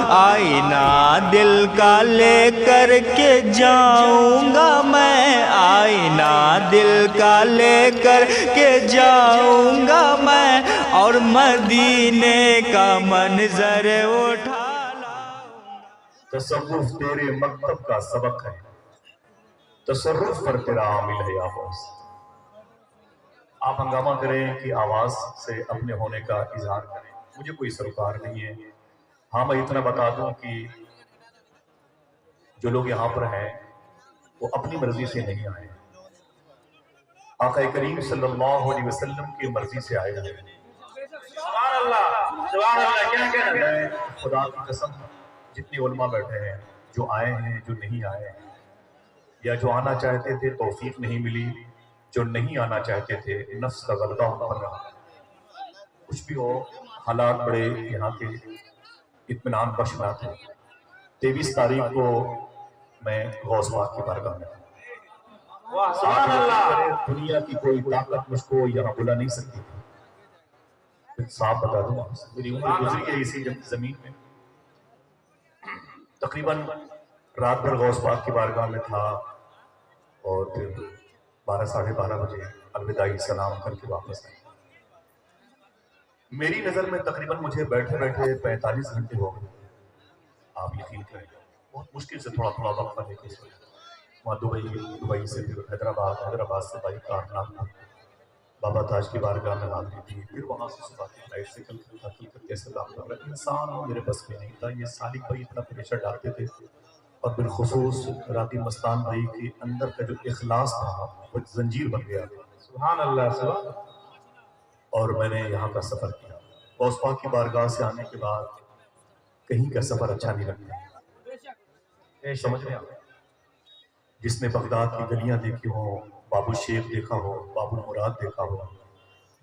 آئینہ دل کا لے کر کے جاؤں گا میں، آئینہ دل کا لے کر کے جاؤں گا میں، اور مدینے کا منظر اٹھا لاؤں گا۔ تصوف تیرے مکتب کا سبق ہے، تصرف پر تیرا عامل ہے یا غوث۔ آپ ہنگامہ کریں کہ آواز سے اپنے ہونے کا اظہار کریں، مجھے کوئی سروکار نہیں ہے۔ ہاں میں اتنا بتا دوں کہ جو لوگ یہاں پر ہیں وہ اپنی مرضی سے نہیں آئے، آقا کریم صلی اللہ علیہ وسلم کی مرضی سے آئے ہیں۔ سبحان اللہ کیا کہنا ہے۔ خدا کی قسم جتنے علماء بیٹھے ہیں، جو آئے ہیں جو نہیں آئے ہیں، یا جو آنا چاہتے تھے توفیق نہیں ملی، جو نہیں آنا چاہتے تھے نفس کا غلبہ ان پر رہا، کچھ بھی ہو حالات بڑے یہاں کے اطمینان بخش نہ تھے۔ 23 تاریخ کو میں غوث پاک کی بارگاہ میں تھا۔ واہ سبحان اللہ۔ دنیا کی کوئی طاقت مجھ کو یہاں بلا نہیں سکتی تھی۔ صاحب بتا دوں آپ سے، میری عمر گزری ہے اسی زمین میں۔ تقریباً رات بھر غوث پاک کی بارگاہ میں تھا، اور پھر 12 ساڑھے 12 بجے الوداعی سلام کر کے واپس آئے۔ میری نظر میں تقریباً مجھے بیٹھے بیٹھے 45 گھنٹے ہو گئے۔ آپ یقین کریں بہت مشکل سے تھوڑا تھوڑا وقفہ لے کے وہاں دبئی سے پھر حیدرآباد سے بائی کار ناگپور بابا تاج کی بارگاہ میں حاضری دی، پھر وہاں سے صبح کی فلائٹ سے کلکتہ کی کیسے کام کر انسان میرے بس میں نہیں تھا۔ یہ سالک بھائی اتنا پریشر ڈالتے تھے، اور بالخصوص راقی مستان بھائی کے اندر کا جو اخلاص تھا وہ زنجیر بن گیا تھا۔ سبحان اللہ سبحان۔ اور میں نے یہاں کا سفر کیا۔ غوث پاک کی بارگاہ سے آنے کے بعد کہیں کا سفر اچھا نہیں لگتا، سمجھ رہے ہیں؟ جس نے بغداد کی گلیاں دیکھی ہوں، باب الشیخ دیکھا ہو، باب المراد دیکھا ہو،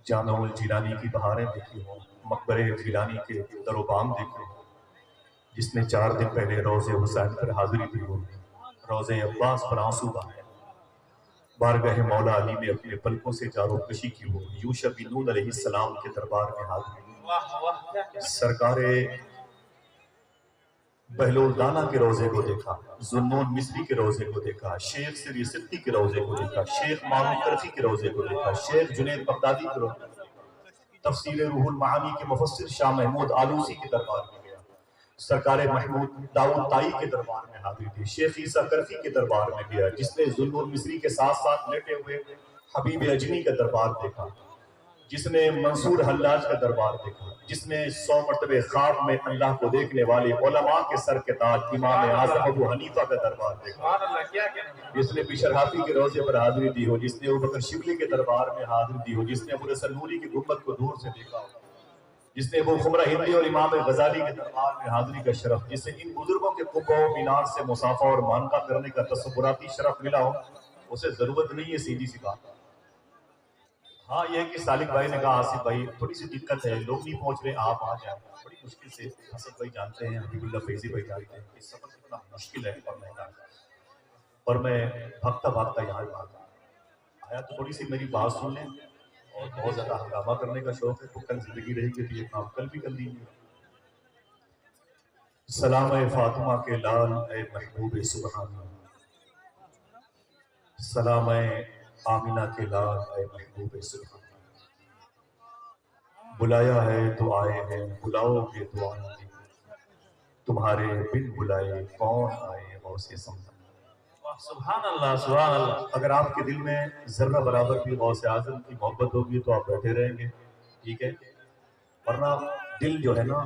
جامع الجیلانی کی بہاریں دیکھی ہوں، مقبرے جیلانی کے در و بام دیکھے ہوں، جس نے 4 دن پہلے روضہ حسین پر حاضری دی ہو، روضہ عباس پر آنسو بہائے، بارگاہ مولا علی میں اپنے پلکوں سے جارو کشی کی ہو، یوشع بن نون علیہ السلام کے دربار میں حاضری دی، سرکار بہلول دانا کے روضے کو دیکھا، ذوالنون مصری کے روضے کو دیکھا، شیخ سری سدی کے روضے کو دیکھا، شیخ معروف کرفی کے روضے کو دیکھا، شیخ جنید بغدادی کے روضے کو دیکھا، تفسیر روح المعانی کے مفسر شاہ محمود آلوسی کے دربار میں گیا، سرکار محمود داؤد تائی کے دربار میں حاضری دی، شیخ عیسیٰ کرفی کے دربار میں گیا، جس نے ذوالنون مصری کے ساتھ ساتھ لیٹے ہوئے حبیب اجمی کا دربار دیکھا، جس نے منصور حلاج کا دربار دیکھا، جس نے 100 مرتبہ خواب میں اللہ کو دیکھنے والے علماء کے سر کے تاج امام اعظم ابو حنیفہ کا دربار دیکھا، سبحان اللہ کیا کہنا ہے۔ جس نے بشر حافی کے روضے پر حاضری دی ہو، جس نے ابوبکر شبلی کے دربار میں حاضری دی ہو، جس نے ابو الحسن نوری کی گنبد کو دور سے دیکھا ہو، جس نے ابو خمرہ ہندی اور امام غزالی کے دربار میں حاضری کا شرف، جسے ان بزرگوں کے قبہ و مینار سے مسافہ اور مانقہ کرنے کا تصوراتی شرف ملا ہو، اسے ضرورت نہیں ہے سیدھی سی بات۔ ہاں یہ ہے کہ سالک بھائی نے کہا آصف بھائی تھوڑی سی دقت ہے، لوگ نہیں پہنچ رہے، آپ آ جائیں، بڑی مشکل سے حسن بھائی جانتے ہیں، حبیب اللہ فیضی بھائی جانتے ہیں کہ سفر کتنا مشکل ہے اور مہنگا ہے، اور میں بھاگتا بھاگتا یہاں آیا تو تھوڑی سی میری بات سن لیں، اور بہت زیادہ ہنگامہ کرنے کا شوق ہے تو کل زندگی رہے گی تو یہ کام کل بھی کر لیجیے۔ سلام اے فاطمہ کے لال اے محبوب سبحانی، سلام اے آمینہ کے لال اے محبوب سبحانی، بلایا ہے تو آئے ہیں، بلاؤ گے تو آئیں گے، تمہارے بن بلائے کون آئے غوث سمدان۔ سبحان اللہ سبحان اللہ۔ اگر آپ کے دل میں ذرہ برابر بھی غوث اعظم کی محبت ہوگی تو آپ بیٹھے رہیں گے، ٹھیک ہے، ورنہ دل جو ہے نا،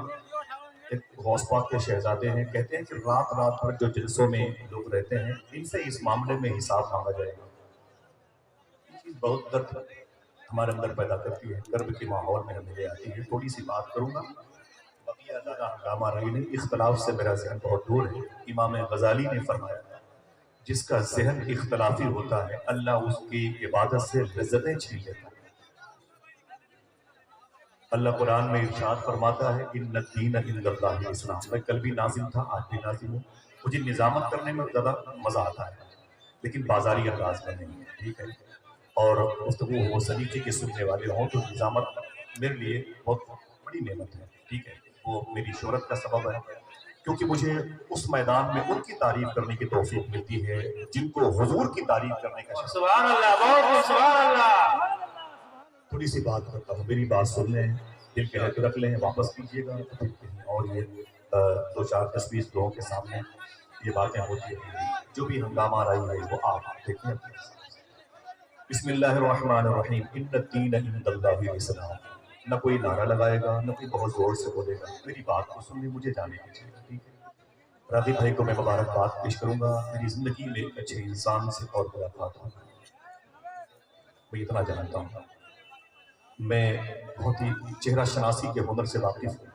ایک غوث پاک کے شہزادے ہیں، کہتے ہیں کہ رات رات بھر جو جلسوں میں لوگ رہتے ہیں ان سے اس معاملے میں حساب مانگا جائے گا۔ یہ چیز بہت درد ہمارے اندر پیدا کرتی ہے، کرب کے ماحول میں ہمیں لے آتی ہے۔ تھوڑی سی بات کروں گا، بقیہ زیادہ ہنگامہ رہی نہیں، اختلاف سے میرا ذہن بہت دور ہے۔ امام غزالی نے فرمایا جس کا ذہن اختلافی ہوتا ہے اللہ اس کی عبادت سے لذتیں چھین لیتا ہے۔ اللہ قرآن میں ارشاد فرماتا ہے ان الدین عند اللہ الاسلام۔ میں کل بھی ناظم تھا، آج بھی ناظم ہوں، مجھے نظامت کرنے میں زیادہ مزہ آتا ہے لیکن بازاری انداز میں نہیں ہے، ٹھیک ہے، اور گفتگو ہو سلیقے کے سننے والے ہوں تو نظامت میرے لیے بہت بڑی نعمت ہے، ٹھیک ہے، وہ میری شہرت کا سبب ہے۔ کیونکہ مجھے اس میدان میں ان کی تعریف کرنے کی توفیق ملتی ہے جن کو حضور کی تعریف کرنے کا شرف۔ سبحان اللہ، بہت سبحان اللہ۔ تھوڑی سی بات کرتا ہوں، میری بات سن لیں، دل کے ہاتھ رکھ لیں، واپس کیجیے گا پھر کہیں اور یہ 2-4-10-20 لوگوں کے سامنے یہ باتیں ہوتی ہیں، جو بھی ہنگامہ رہی ہے وہ آپ دیکھیں۔ بسم اللہ الرحمن الرحیم، ان الدین عند اللہ الاسلام۔ نہ کوئی نعرہ لگائے گا، نہ کوئی بہت زور سے بولے گا، میری بات کو سن لیں، مجھے جانے دیجیے گا، ٹھیک ہے؟ راغب بھائی کو میں مبارکباد پیش کروں گا، میری زندگی میں ایک اچھے انسان سے اور ملاقات ہوں، میں اتنا جانتا ہوں۔ میں بہت ہی چہرہ شناسی کے ہنر سے واقف ہوں،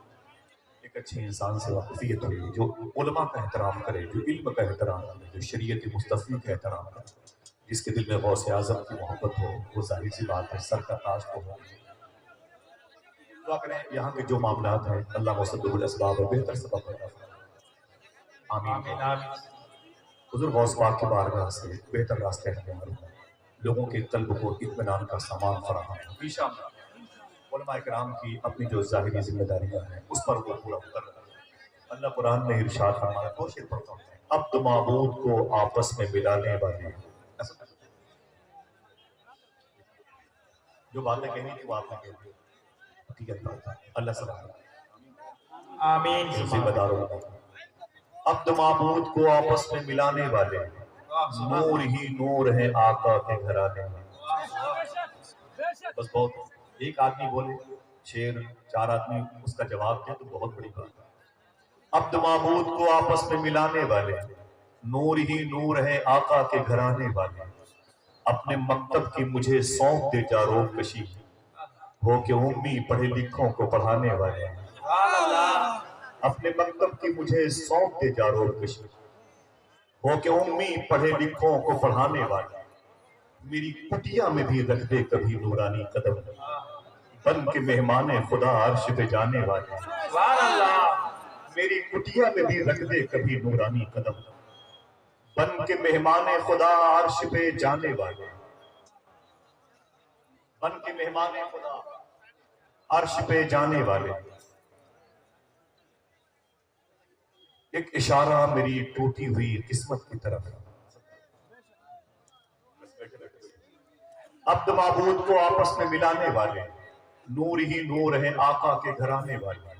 ایک اچھے انسان سے واقفیت ہوئی جو علماء کا احترام کرے، جو علم کا احترام کرے، جو شریعت مصطفی کا احترام کرے، جس کے دل میں غوث اعظم کی محبت ہو، وہ ظاہر سی بات ہے سر کا تاج تو ہو۔ دعا کریں یہاں کے جو معاملات ہیں اللہ مسبب الاسباب اور بہتر سبب پیدا فرمائے، آمین۔ حضور غوث پاک کی بارگاہ سے بہتر راستے ہمیں معلوم، لوگوں کے قلب کو اطمینان کا سامان فراہم ہو۔ انشاءاللہ علماء کرام کی اپنی جو ظاہری ذمہ داریاں ہیں اس پر وہ پورا کر رہا ہے۔ اللہ قرآن میں ارشاد فرمایا، دو شعر پڑھتا ہوں، اب تو معبود کو آپس میں ملانے والے ہیں۔ جو باتیں کہنی تھی وہ آپ نے کہہ دی، حقیقت بات ہے، اللہ سبحانہ آمین۔ ذمہ داروں کو اب تو معبود کو آپس میں ملانے والے ہیں، نور ہی نور ہے آقا کے گھرانے میں۔ بس بہت ایک آدمی بولے شعر، 4 آدمی اس کا جواب دے تو بہت بڑی بات ہے۔ عبد معبود کو آپس میں ملانے والے، نور ہی نور ہے آقا کے گھرانے والے، اپنے مکتب کی مجھے سونپ دے جارو کشی، ہو کہ امی پڑھے لکھوں کو پڑھانے والے، اپنے مکتب کی مجھے سونپ دے جارو کشی، ہو کہ امی پڑھے لکھوں کو پڑھانے والے، میری کٹیا میں بھی رکھ دے کبھی نورانی قدم، بن کے مہمان خدا عرش پہ جانے والے، میری کٹیا میں بھی رکھ دے کبھی نورانی قدم، بن کے مہمان خدا عرش پہ جانے والے، بن کے مہمان خدا عرش پہ جانے والے۔ ایک اشارہ میری ٹوٹی ہوئی قسمت کی طرف، عبد معبود کو آپس میں ملانے والے، نور ہی نور ہے آقا کے گھرانے والے،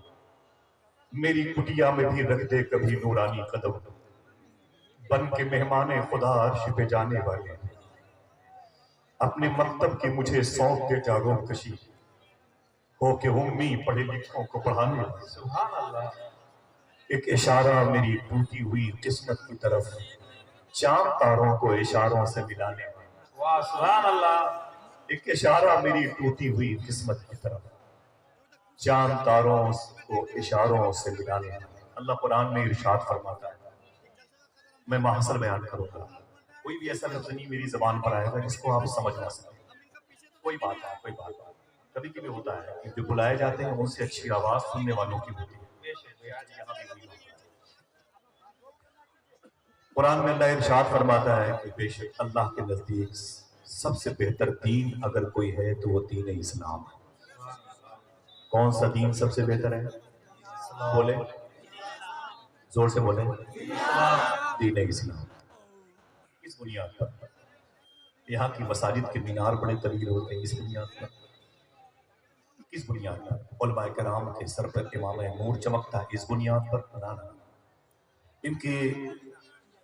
میری کٹیا میں بھی رکھ دے کبھی نورانی قدم، بن کے مہمان خدا عرش پہ جانے والے، اپنے مکتب کی مجھے سونپ دے جاگو کشی، ہو کہ امی پڑھے لکھوں کو پڑھانے والے۔ سبحان اللہ۔ ایک اشارہ میری ٹوٹی ہوئی قسمت کی طرف، چاند تاروں کو اشاروں سے ملانے والے، واہ سبحان اللہ۔ ایک اشارہ میری ٹوٹی ہوئی قسمت کی طرف، چاند تاروں کو اشاروں سے ملانے والے۔ اللہ قرآن میں ارشاد فرماتا ہے، میں مختصر بیان کروں گا، کوئی بھی ایسا لفظ نہیں میری زبان پر آئے گا جس کو آپ سمجھ نہ سکیں، کوئی بات ہے، کوئی بات ہے۔ کبھی کبھی ہوتا ہے کہ جو بلائے جاتے ہیں ان سے اچھی آواز سننے والوں کی ہوتی ہے۔ قرآن میں اللہ ارشاد فرماتا ہے کہ بے شک اللہ کے نزدیک سب سے بہتر دین اگر کوئی ہے تو وہ دین اسلام ہے۔ کون سا دین سب سے بہتر ہے؟ بولے زور سے بولیں، دین اسلام۔ اس بنیاد پر یہاں کی مساجد کے مینار بڑے طویل ہوتے ہیں، اس بنیاد پر، کس بنیاد پر علماء کرام کے سر پر امام نور چمکتا ہے، اس بنیاد پر نہ ان کے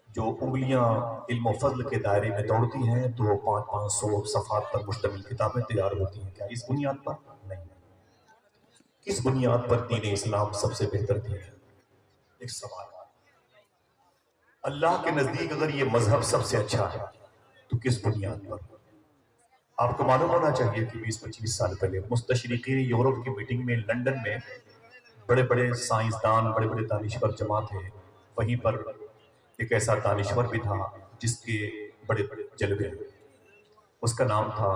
جو انگلیاں علم و فضل کے دائرے میں دوڑتی ہیں تو 500 صفحات پر مشتمل کتابیں تیار ہوتی ہیں، کیا اس بنیاد پر؟ نہیں۔ کس بنیاد پر دین اسلام سب سے بہتر دین ہے؟ ایک سوال، اللہ کے نزدیک اگر یہ مذہب سب سے اچھا ہے تو کس بنیاد پر؟ آپ کو معلوم ہونا چاہیے کہ 20-25 سال پہلے مستشرقین یورپ کی میٹنگ میں لندن میں بڑے بڑے سائنسدان، بڑے بڑے دانشور جمع تھے، وہیں پر ایک ایسا دانشور بھی تھا جس کے بڑے بڑے جلوے، اس کا نام تھا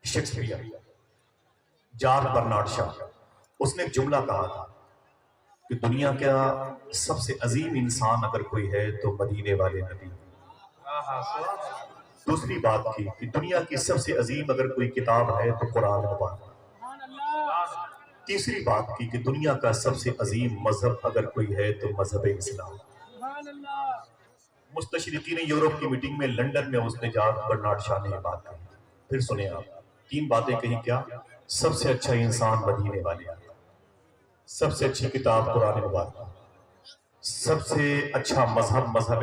شیکسپیئر، جارج برنارڈ شاہ۔ اس نے ایک جملہ کہا تھا کہ دنیا کا سب سے عظیم انسان اگر کوئی ہے تو مدینے والے نبی۔ دوسری بات کی کہ دنیا کی سب سے عظیم اگر کوئی کتاب ہے تو قرآن مبارک۔ تیسری بات کی کہ دنیا کا سب سے عظیم مذہب اگر کوئی ہے تو مذہب اسلام۔ مستشرقین یورپ کی میٹنگ میں لندن میں اس نے برنارڈ شاہ نے یہ بات کہی۔ پھر سنیں آپ، 3 باتیں کہیں کیا؟ سب سے اچھا انسان مدینے والے، سب سے اچھی کتاب قرآن مبارک، سب سے اچھا مذہب مذہب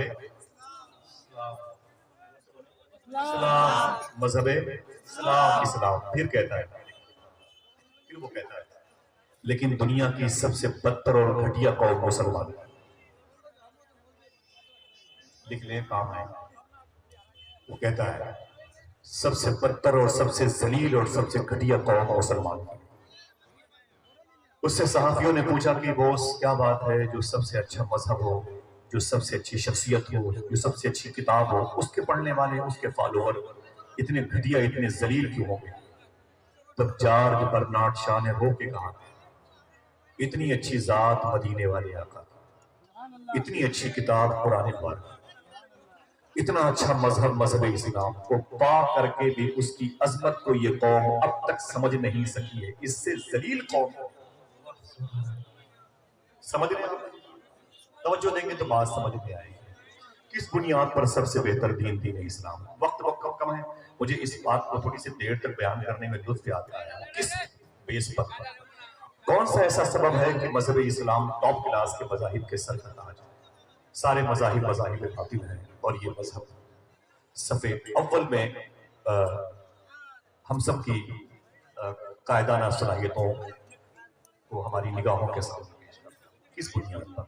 اسلام۔ پھر کہتا ہے، پھر وہ کہتا ہے لیکن دنیا کی سب سے بدتر اور گھٹیا قوم مسلمان۔ لکھ لیں، کام ہے۔ وہ کہتا ہے سب سے بدتر اور سب سے ذلیل اور سب سے گھٹیا قوم مسلمان۔ اس سے صحافیوں نے پوچھا کہ بوس کیا بات ہے جو سب سے اچھا مذہب ہو، جو سب سے اچھی شخصیت ہو، جو سب سے اچھی کتاب ہو، اس کے پڑھنے والے، اس کے فالوور اتنے گھٹیا اتنے ذلیل کیوں ہوں گے؟ تب جارج برنارڈ شاہ نے رو کے کہا اتنی اچھی ذات مدینے والے آقا، اتنی اچھی کتاب قرآن پاک، اتنا اچھا مذہب مذہب اسلام کو پا کر کے بھی اس کی عظمت کو یہ قوم اب تک سمجھ نہیں سکی ہے۔ اس سے ذلیل قوم کو سمجھ رہے ہیں؟ توجہ دیں گے تو بات سمجھ میں آئے گی۔ کس بنیاد پر سب سے بہتر دین دین اسلام؟ وقت کم ہے، مجھے اس بات کو تھوڑی سی دیر تک بیان کرنے میں لطف آتا ہے۔ کس بیس پر، کون سا ایسا سبب ہے کہ مذہب اسلام ٹاپ کلاس کے مذاہب کے سر پر آ جائے؟ سارے مذاہب باطل ہیں اور یہ مذہب صفحے اول میں ہم سب کی قائدانہ صلاحیتوں کو ہماری نگاہوں کے سامنے پیش کرتا ہے۔ کس بنیاد پر؟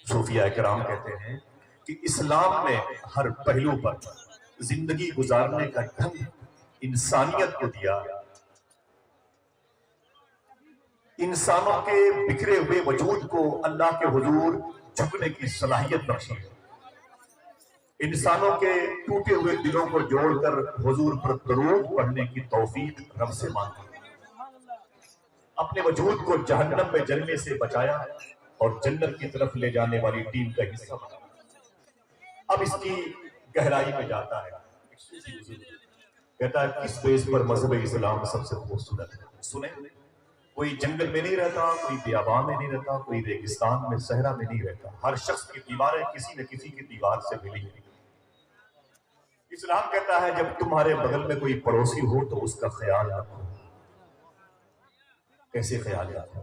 صوفیاء کرام کہتے ہیں کہ اسلام نے ہر پہلو پر زندگی گزارنے کا ڈھنگ انسانیت کو دیا، انسانوں کے بکھرے ہوئے وجود کو اللہ کے حضور جھکنے کی صلاحیت بخشی، انسانوں کے ٹوٹے ہوئے دلوں کو جوڑ کر حضور پر درود پڑھنے کی توفیق رب سے مانگی، اپنے وجود کو جہنم میں جلنے سے بچایا اور جنت کی طرف لے جانے والی ٹیم کا حصہ بنا۔ اب اس کی گہرائی میں جاتا ہے، کہتا ہے کس بیس پر مذہب اسلام سب سے خوبصورت ہے؟ سنیں، کوئی جنگل میں نہیں رہتا، کوئی بیابان میں نہیں رہتا، کوئی ریگستان میں صحرا میں نہیں رہتا، ہر شخص کی دیواریں کسی نہ کسی کی دیوار سے ملی ہیں۔ اسلام کہتا ہے جب تمہارے بغل میں کوئی پڑوسی ہو تو اس کا خیال رکھو۔ کیسے خیال رکھو؟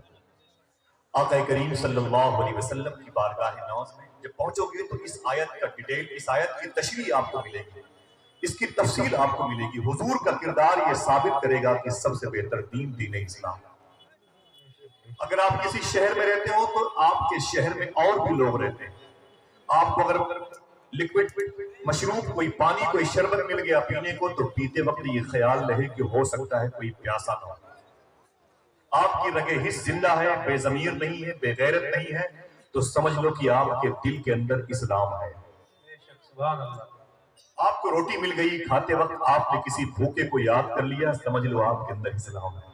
آقا کریم صلی اللہ علیہ وسلم کی بارگاہ ناز میں جب پہنچو گے تو اس آیت کا ڈیٹیل، اس آیت کی تشریح آپ کو ملے گی، اس کی تفصیل آپ کو ملے گی۔ حضور کا کردار یہ ثابت کرے گا کہ سب سے بہتر دین دین اسلام۔ اگر آپ کسی شہر میں رہتے ہو تو آپ کے شہر میں اور بھی لوگ رہتے ہیں، آپ کو اگر لکوڈ مشروب کوئی پانی کوئی شربت مل گیا پینے کو تو پیتے وقت یہ خیال رہے کہ ہو سکتا ہے کوئی پیاسا نہ ہو۔ آپ کی رگیں حس زندہ ہے، بے ضمیر نہیں ہے، بے غیرت نہیں ہے، تو سمجھ لو کہ آپ کے دل کے اندر اسلام ہے۔ آپ کو روٹی مل گئی، کھاتے وقت آپ نے کسی بھوکے کو یاد کر لیا، سمجھ لو آپ کے اندر اسلام ہے۔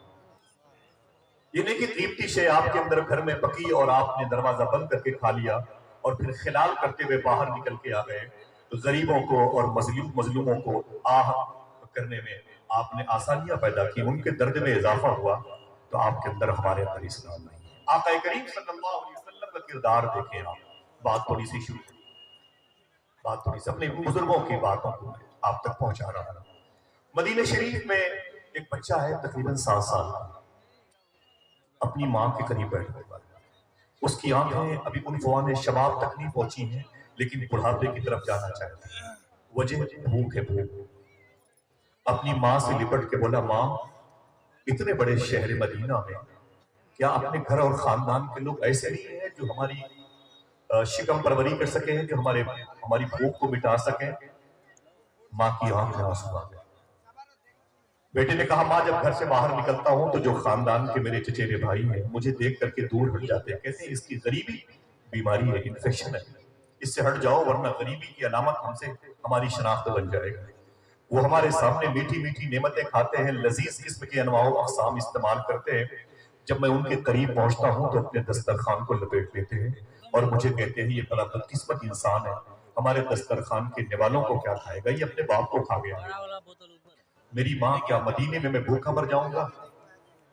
یہ نہیں کہ قیمتی شے آپ کے اندر گھر میں پکی اور آپ نے دروازہ بند کر کے کھا لیا اور پھر خلال کرتے ہوئے باہر نکل کے آ گئے، تو غریبوں کو اور مظلوموں کو آہ کرنے میں آپ نے آسانیاں پیدا کی، ان کے درد میں اضافہ ہوا، تو آپ کے اندر ہمارے اندر اسلام نہیں ہے۔ آقا کریم صلی اللہ علیہ وسلم کا کردار دیکھیں آپ، بات تھوڑی سی اپنے بزرگوں کی باتوں کو آپ تک پہنچا رہا ہوں۔ مدینہ شریف میں ایک بچہ ہے تقریباً 7 سال کا، اپنی ماں کے قریب بیٹھا ہوا ہے، اس کی آنکھیں ابھی عنفوان شباب تک نہیں پہنچی ہیں لیکن بڑھاپے کی طرف جانا چاہتی ہیں، وجہ بھوک ہے، بھوک۔ اپنی ماں سے لپٹ کے بولا ماں اتنے بڑے شہر مدینہ میں کیا اپنے گھر اور خاندان کے لوگ ایسے نہیں ہیں جو ہماری شکم پروری کر سکیں، جو ہماری بھوک کو مٹا سکیں؟ ماں کی آنکھ میں آنسو آ گئے۔ بیٹے نے کہا ماں جب گھر سے باہر نکلتا ہوں تو جو خاندان کے میرے چچیرے بھائی ہیں مجھے دیکھ کر کے دور ہٹ جاتے ہیں، کہتے ہیں اس کی غریبی بیماری ہے، انفیکشن ہے، اس سے ہٹ جاؤ ورنہ غریبی کی علامت ہم سے ہماری شناخت بن جائے گا۔ وہ ہمارے سامنے میٹھی میٹھی نعمتیں کھاتے ہیں، لذیذ قسم کے انواع و اقسام استعمال کرتے ہیں، جب میں ان کے قریب پہنچتا ہوں تو اپنے دسترخوان کو لپیٹ لیتے ہیں اور مجھے کہتے ہیں یہ بڑا بدقسمت انسان ہے، ہمارے دسترخوان کے نوالوں کو کیا کھائے گا، یہ اپنے باپ کو کھا گیا۔ میری ماں کیا مدینے میں بھوکا مر جاؤں گا؟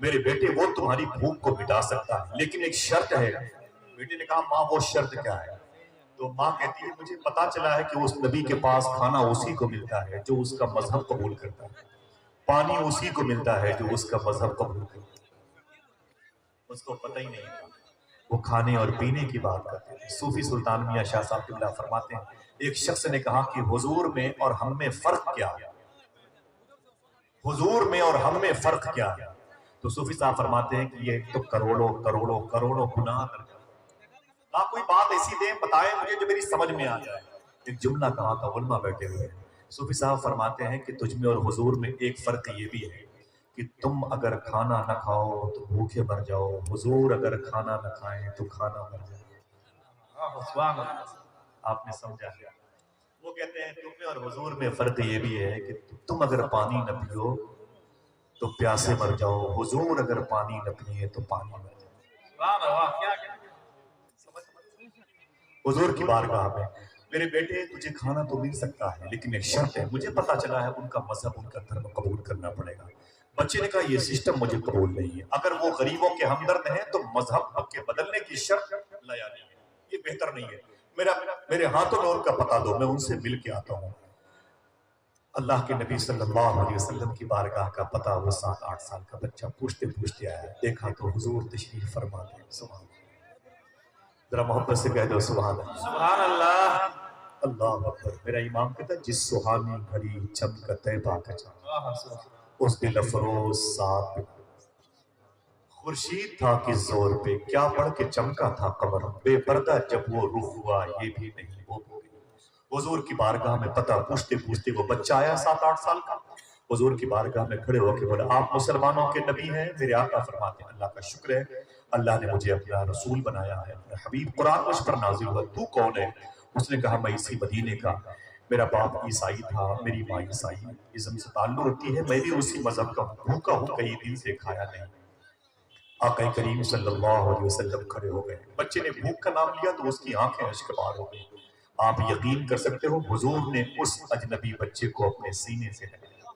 میرے بیٹے وہ تمہاری بھوک کو مٹا سکتا ہے لیکن ایک شرط ہے. بیٹے نے کہا ماں وہ شرط کیا ہے؟ تو ماں کہتی ہے مجھے پتا چلا ہے کہ اس نبی کے پاس کھانا اسی کو ملتا ہے جو اس کا مذہب قبول کرتا ہے, پانی اسی کو ملتا ہے جو اس کا مذہب قبول کرتا ہے. اس کو پتہ ہی نہیں تھا, وہ کھانے اور پینے کی بات کرتے تھے. صوفی سلطان میاں شاہ صاحب قبلہ فرماتے ہیں ایک شخص نے کہا کہ حضور میں اور ہم میں فرق کیا ہے, حضور میں اور ہم میں فرق کیا ہے؟ تو صوفی صاحب فرماتے ہیں کہ یہ تو کروڑوں کروڑوں کروڑوں گناہ کرتا ہے. کوئی بات ایسی دیں بتائیں مجھے جو میری سمجھ میں آ جائے. ایک جملہ کہا تھا, علماء بیٹھے ہوئے. صوفی صاحب فرماتے ہیں کہ تجھ میں اور حضور میں ایک فرق یہ بھی ہے کہ تم اگر کھانا نہ کھاؤ تو بھوکے مر جاؤ, حضور اگر کھانا نہ کھائیں تو کھانا مر جائے. سبحان اللہ. آپ نے سمجھا گیا؟ وہ کہتے ہیں تم میں اور حضور میں فرق یہ بھی ہے کہ تم اگر پانی نہ پیو تو پیاسے مر جاؤ, حضور اگر پانی نہ پیے تو پانی مر جائے. سبحان اللہ. کیا کہتے ہیں؟ حضور کی بارگاہ میں میرے بیٹے تجھے کھانا تو مل سکتا ہے لیکن ایک شرط ہے, مجھے پتا چلا ہے ان کا مذہب ان کا دھرم قبول کرنا پڑے گا. بچے نے کہا یہ سسٹم مجھے قبول نہیں ہے, اگر وہ غریبوں کے ہمدرد ہیں تو مذہب کے بدلنے کی شرط لایا نہیں ہے, یہ بہتر نہیں ہے. میرے ہاتھوں میں ان کا پتہ دو, میں ان سے مل کے آتا ہوں. اللہ کے نبی صلی اللہ علیہ وسلم کی بارگاہ کا پتہ وہ 7-8 سال کا بچہ پوچھتے پوچھتے آیا, دیکھا تو حضور تشریف فرما گئے. سبحان اللہ. ذرا محبت سے کہہ دو سبحان اللہ. سبحان اللہ. اللہ اکبر. میرا امام کہتا ہے جس سہانی گھڑی چمک طیبہ کا چاند, اس دل افروز ساتھ خورشید تھا کس زور پہ, کیا پڑھ کے چمکا تھا قمر, بے پردہ جب وہ رخ ہوا یہ بھی نہیں وہ بھی. حضور کی بارگاہ میں پتہ پوچھتے پوچھتے وہ بچہ آیا 7-8 سال کا, حضور کی بارگاہ میں کھڑے ہو کے بولا آپ مسلمانوں کے نبی ہیں؟ میرے آقا فرماتے ہیں اللہ کا شکر ہے, اللہ نے مجھے اپنا رسول بنایا ہے, اپنا حبیب. قرآن مجھ پر نازل ہوا, تو کون ہے؟ اس نے کہا میں اسی مدینے کا, میرا باپ عیسائی تھا, میری ماں عیسائی, ازم سے تعلق رکھتی ہے, میں بھی اسی مذہب کا ہوں, بھوکا ہوں, کئی دن سے کھایا نہیں. آقا کریم صلی اللہ علیہ وسلم کھڑے ہو گئے. بچے نے بھوک کا نام لیا تو اس کی آنکھیں اشک بار ہو گئی. آپ یقین کر سکتے ہو حضور نے اس اجنبی بچے کو اپنے سینے سے لگایا.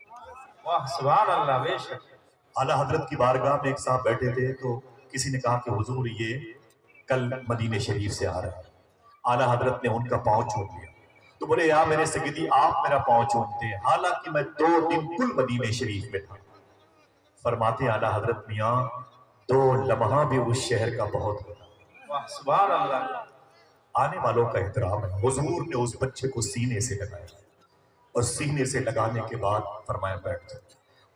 واہ سبحان اللہ. بے شک. اعلیٰ حضرت کی بارگاہ میں ایک صاحب بیٹھے تھے تو کسی نے کہا کہ حضور یہ کل مدینہ شریف سے آ رہے ہیں. اعلیٰ حضرت نے ان کا پاؤں چھوڑ لیا تو بولے یا میرے سیدی آپ میرا پاؤں چھوڑتے ہیں, حالانکہ میں 2 دن کل مدینہ شریف میں تھا. فرماتے اعلیٰ حضرت میاں 2 لمحہ بھی اس شہر کا بہت ہوتا. واہ سبحان اللہ. آنے والوں کا احترام ہے. حضور نے اس بچے کو سینے سے لگایا اور سینے سے لگانے کے بعد فرمایا بیٹھ جاؤ.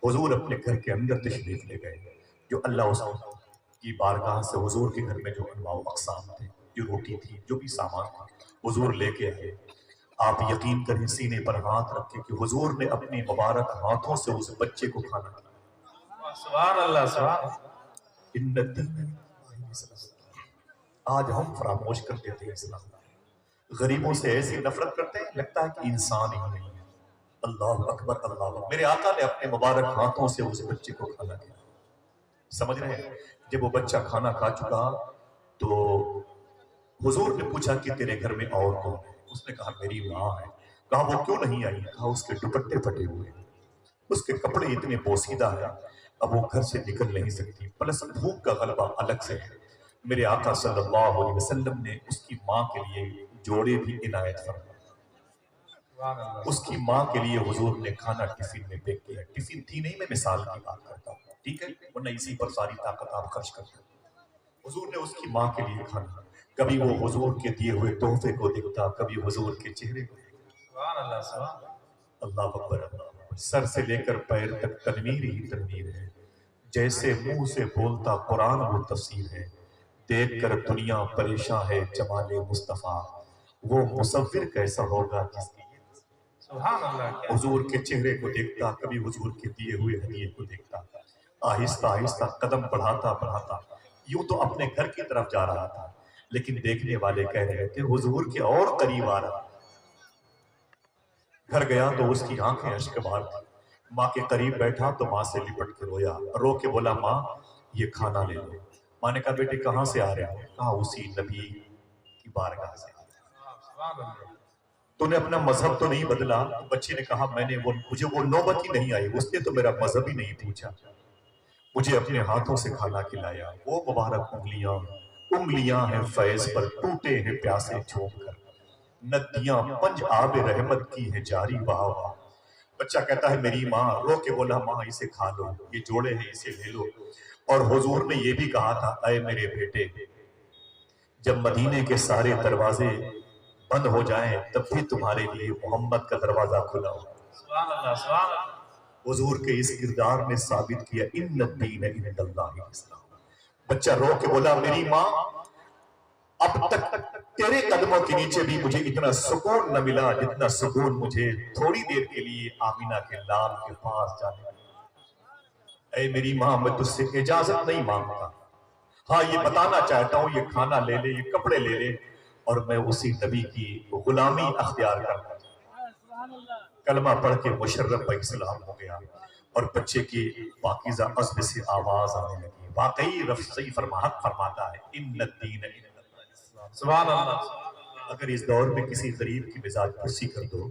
حضور اپنے گھر کے اندر تشریف لے گئے. جو اللہ اس کی بارگاہ سے حضور کے گھر میں جو انواع و اقسام تھے, جو روٹی تھی, جو بھی سامان تھا, حضور لے کے آئے. آپ یقین کریں سینے پر ہاتھ رکھے کہ حضور نے اپنی مبارک ہاتھوں سے اس بچے کو کھانا کھلایا. سبحان اللہ. سبحان اللہ. آج ہم فراموش کر دیتے ہیں اسلام, غریبوں سے ایسی نفرت کرتے ہیں لگتا ہے کہ انسان ہی نہیں ہے. اللہ اکبر اللہ اکبر. میرے آقا نے اپنے مبارک ہاتھوں سے اس بچے کو کھانا کھلایا. سمجھ رہے ہیں؟ جب وہ بچہ کھانا کھا چکا تو حضور نے پوچھا کہ تیرے گھر میں اور کون ہے؟ اس نے کہا میری ماں ہے. کہا وہ کیوں نہیں آئی؟ کہا اس کے دوپٹے پھٹے ہوئے ہیں, اس کے کپڑے اتنے بوسیدہ ہیں, اب وہ گھر سے نکل نہیں سکتی, پلس بھوک کا غلبہ الگ سے ہے. میرے آقا صلی اللہ علیہ وسلم نے اس کی ماں کے لیے جوڑے بھی عنایت فرمائے. اس کی ماں کے لیے حضور نے کھانا ٹفن میں پیک کیا. ٹفن تھی نہیں, میں مثال کی بات کرتا ہوں, ٹھیک ہے, ورنہ اسی پر ساری طاقت آپ خرچ کرتے ہیں. حضور نے اس کی ماں کے لیے کھانا, کبھی وہ حضور کے دیے ہوئے تحفے کو دیکھتا, کبھی حضور کے چہرے کو دیکھتا. سبحان اللہ. سبحان اللہ اکبر اللہ. سر سے لے کر پیر تک تنویر ہی تنویر ہے, جیسے منہ سے بولتا قرآن وہ تفسیر ہے. دیکھ کر دنیا پریشان ہے جمال مصطفیٰ, وہ مصور کیسا ہوگا جس کی. سبحان اللہ. حضور کے چہرے کو دیکھتا, کبھی حضور کے دیے ہوئے ہدیے کو دیکھتا, آہستہ آہستہ قدم بڑھاتا بڑھاتا یوں تو اپنے گھر کی طرف جا رہا تھا, لیکن دیکھنے والے کہہ رہے تھے حضور کے اور قریب آ رہا. گھر گیا تو اس کی آنکھیں اشک بار تھی. ماں کے قریب بیٹھا تو ماں سے لپٹ کے رویا, رو کے بولا ماں یہ کھانا لے لو. ماں نے کہا بیٹے کہاں سے آ رہے ہیں؟ کہا اسی نبی کی بارگاہ سے. سبحان اللہ. تو نے اپنا مذہب تو نہیں بدلا؟ بچے نے کہا مجھے وہ نوبت ہی نہیں آئی, اس نے تو میرا مذہب ہی نہیں پوچھا. مجھے اپنے ہاتھوں سے کھانا کھلایا، وہ مبارک انگلیاں ہیں فیض پر، ٹوٹے ہیں پیاسے چھوپ کر، ندیاں پنج آب رحمت کی ہے جاری واہ واہ۔ بچہ کہتا ہے میری ماں، رو کے بولا ماں اسے کھا لو، یہ جوڑے ہیں اسے لے لو۔ اور حضور نے یہ بھی کہا تھا اے میرے بیٹے، جب مدینے کے سارے دروازے بند ہو جائیں تب بھی تمہارے لیے محمد کا دروازہ کھلا ہو۔ سبحان اللہ سبحان اللہ حضور کے اس کردار نے ثابت کیا ان الدین عند اللہ الاسلام۔ بچہ رو کے بولا میری ماں، اب تک تیرے قدموں کے نیچے بھی مجھے اتنا سکون نہ ملا جتنا سکون مجھے تھوڑی دیر کے لیے آمینہ کے لال کے پاس جانے میں۔ اے میری ماں، میں تجھ سے اجازت نہیں مانگتا، ہاں یہ بتانا چاہتا ہوں یہ کھانا لے لے، یہ کپڑے لے لے، اور میں اسی نبی کی غلامی اختیار کرتا ہوں۔ کلمہ پڑھ کے مشرف اسلام ہو گیا، اور بچے کی پاکیزہ عزم سے آواز آنے لگی۔ واقعی رفعی حق فرماتا ہے ان الدین عند اللہ الاسلام۔ سبحان اللہ اگر اس دور میں کسی غریب کی مزاج پرسی کر دو،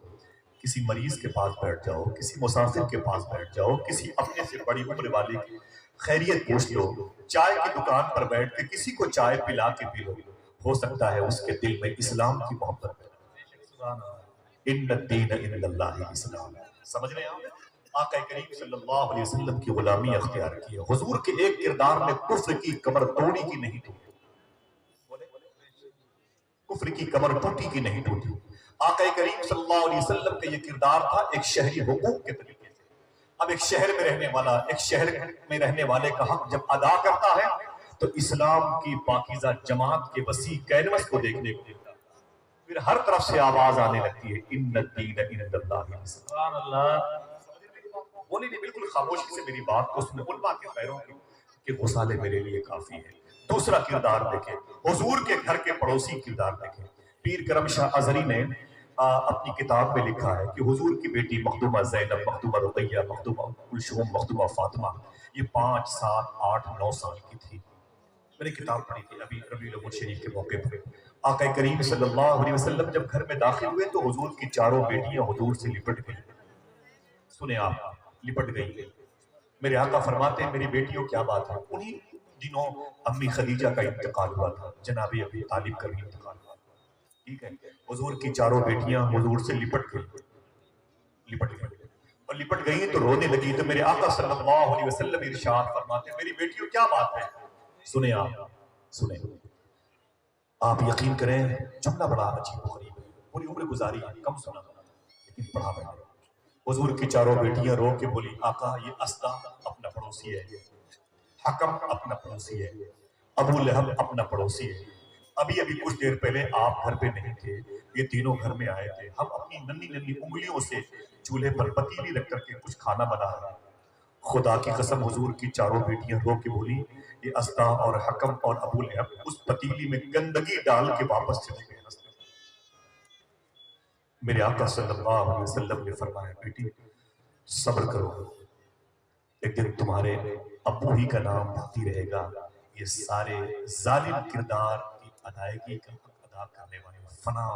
کسی مریض کے پاس بیٹھ جاؤ، کسی مسافر کے پاس بیٹھ جاؤ، کسی اپنے سے بڑی عمر والے کی خیریت پوچھ لو، چائے کی دکان پر بیٹھ کے کسی کو چائے پلا کے پی لو، ہو سکتا ہے اس کے دل میں اسلام کی محبت ہے۔ سبحان اللہ ان الدین عند اللہ الاسلام۔ سمجھ رہے ہیں آپ؟ آقا کریم صلی اللہ علیہ وسلم کی غلامی اختیار کی ہے۔ حضور کے ایک کردار نے کفر کی کمر توڑی کی نہیں ٹوٹی، کفر کی کمر ٹوٹی کی نہیں ٹوٹی۔ آقا کریم صلی اللہ علیہ وسلم کا یہ کردار تھا ایک شہری حقوق کے طریقے سے۔ اب ایک شہر میں رہنے والا، ایک شہر میں رہنے والے کا حق جب ادا کرتا ہے تو اسلام کی پاکیزہ جماعت کے وسیع کینوس کو دیکھنے کو ملتا ہے، پھر ہر طرف سے آواز آنے لگتی ہے ان الدین عند اللہ الاسلام۔ سبحان اللہ بولی نہیں، بالکل خاموشی سے میری بات کو سنے، علماء کے پیروں کی کہ غسالے میرے لیے کافی ہے۔ دوسرا کردار دیکھیں، حضور کے گھر کے پڑوسی کردار دیکھیں۔ پیر کرم شاہ ازہری نے اپنی کتاب میں لکھا ہے کہ حضور کی بیٹی مخدومہ زینب، مخدومہ رقیہ، مخدومہ کلثوم، مخدومہ فاطمہ، یہ 5، 7، 8، 9 سال کی تھی۔ میں نے کتاب پڑھی تھی ابھی ربیع الاول شریف کے موقع پر۔ آقا کریم صلی اللہ علیہ وسلم جب گھر میں داخل ہوئے تو حضور کی چاروں بیٹیاں حضور سے لپٹ گئی۔ سنیں آپ، لپٹ گئی۔ میرے آقا فرماتے ہیں میری بیٹیوں کیا بات ہے؟ انہی دنوں امی خدیجہ کا انتقال ہوا تھا، جناب ابی طالب کا بھی انتقال ہوا تھا، ٹھیک ہے؟ حضور کی چاروں بیٹیاں حضور سے لپٹ گئی، اور لپٹ گئی تو رونے لگی۔ تو میرے آقا صلی اللہ علیہ وسلم ارشاد فرماتے ہیں میری بیٹیوں کیا بات ہے؟ سنیں آپ، سنیں آپ، یقین کریں جملہ بڑا عجیب و غریب ہے، پوری عمر گزاری ہے، کم سنا لیکن پڑھا میں نے۔ حضور کی چاروں بیٹیاں رو کے بولی آقا یہ اسدہ اپنا پڑوسی ہے، حکم اپنا پڑوسی ہے، ابو لہب اپنا پڑوسی ہے، ابھی کچھ دیر پہلے آپ گھر پہ نہیں تھے، یہ تینوں گھر میں آئے تھے، ہم اپنی ننھی انگلیوں سے چولہے پر پتیلی رکھ کر کے کچھ کھانا بنا رہے ہیں۔ خدا کی قسم حضور کی چاروں بیٹیاں رو کے بولی یہ اسدہ اور حکم اور ابو لہب اس پتیلی میں گندگی ڈال کے واپس چلے گئے۔ میرے آقا صلی اللہ علیہ وسلم نے فرمایا بیٹی صبر کرو، ایک دن تمہارے ابو ہی کا نام باقی رہے گا، یہ سارے ظالم کردار کی ادائیگی کا ادا کرنے والے فنا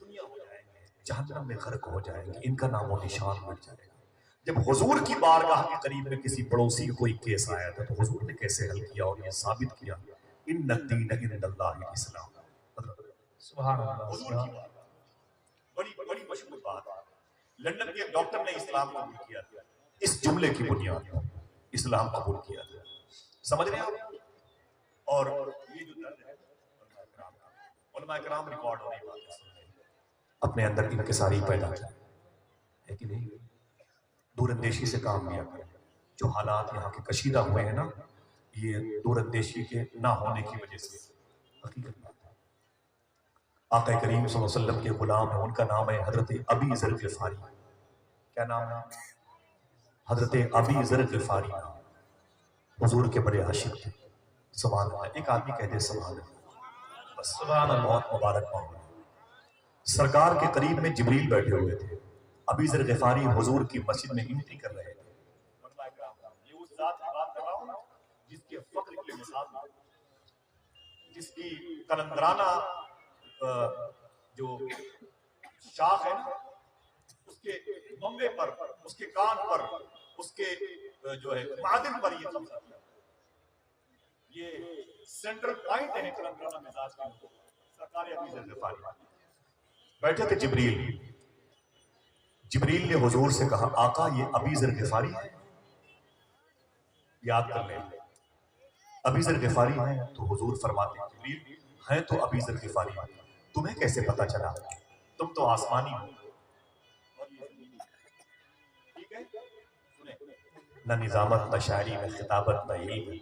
دنیا ہو جائیں گے، جہنم میں غرق ہو جائیں گے، ان کا نام و نشان مٹ جائے گا۔ جب حضور کی بارگاہ کے قریب میں کسی پڑوسی کا کوئی کیس آیا تھا تو حضور نے کیسے حل کیا اور یہ ثابت کیا ان الدین عند اللہ الاسلام۔ سبحان اللہ حضور کی بات بڑی مشہور بات ہے، لندن کے ڈاکٹر نے اسلام قبول کیا تھا اس جملے کی بنیاد پر، اسلام قبول کیا تھا، سمجھ رہے ہیں آپ؟ اور یہ جو درد ہے علماء کرام ریکارڈ ہو رہی بات ہے، اپنے اندر انکساری پیدا کی ہے کہ نہیں؟ دور اندیشی سے کام لیا کریں، جو حالات یہاں کے کشیدہ ہوئے ہیں نا یہ دور اندیشی کے نہ ہونے کی وجہ سے حقیقت بات ہے۔ آقا کریم صلی اللہ علیہ وسلم کے غلام ہیں، ان کا نام ہے حضرت ابی ذر غفاری۔ کیا نام ہے؟ حضرت ابی ذر غفاری نام، حضور کے بڑے عاشق تھے۔ سبحان اللہ، ایک آدمی کہہ دے سبحان اللہ، بس سبحان اللہ۔ بہت مبارک پاؤں۔ سرکار کے قریب میں جبریل بیٹھے ہوئے تھے، ابی ذر غفاری حضور کی مسجد میں انٹری کر رہے تھے۔ یہ اس ذات کی بات کر رہا ہوں جس کے فقر کے مثال، جس کی قلندرانہ جو شاخ ہے نا اس کے منبع پر، اس کے کان پر اس کے جو ہے معدن پر یہ قبضہ کیا. یہ سینٹرل پوائنٹ ہے کرم کرنا مزاج کا. سرکار ابی ذر غفاری بیٹھے تھے جبریل نے حضور سے کہا آقا یہ ابی ذر غفاری ہے. یاد کر لیں ابی ذر غفاری ہے. تو حضور فرماتے ہیں جبریل ہیں تو ابی ذر غفاری ہے, تمہیں کیسے پتا چلا؟ تم تو آسمانی ہو. نہ نظامت نہ شاعری نہ خطابت نہ علم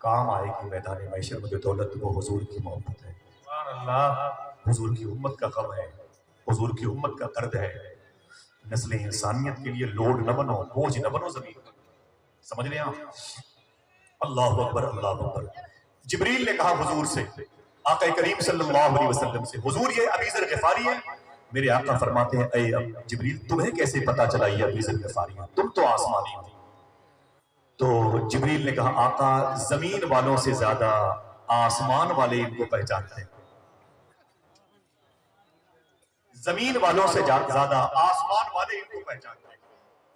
کام آئے گی میدان محشر. مجھے دولت وہ حضور کی محبت ہے, سبحان اللہ. حضور کی امت کا غم ہے, حضور کی امت کا درد ہے. نسل انسانیت کے لیے لوڈ نہ بنو, بوجھ نہ بنو زمین. سمجھ رہے ہیں آپ؟ اللہ اکبر اللہ اکبر. جبریل نے کہا حضور سے, آقا کریم صلی اللہ علیہ وسلم سے, حضور یہ ابی ذر غفاری ہے. میرے آقا فرماتے ہیں اے جبریل تمہیں کیسے پتا چلا یہ ابی ذر غفاری ہے, تم تو آسمانی ہو. تو جبریل نے کہا آقا زمین والوں سے زیادہ آسمان والے ان کو پہچانتے ہیں. زمین والوں سے زیادہ آسمان والے ان کو پہچانتے ہیں.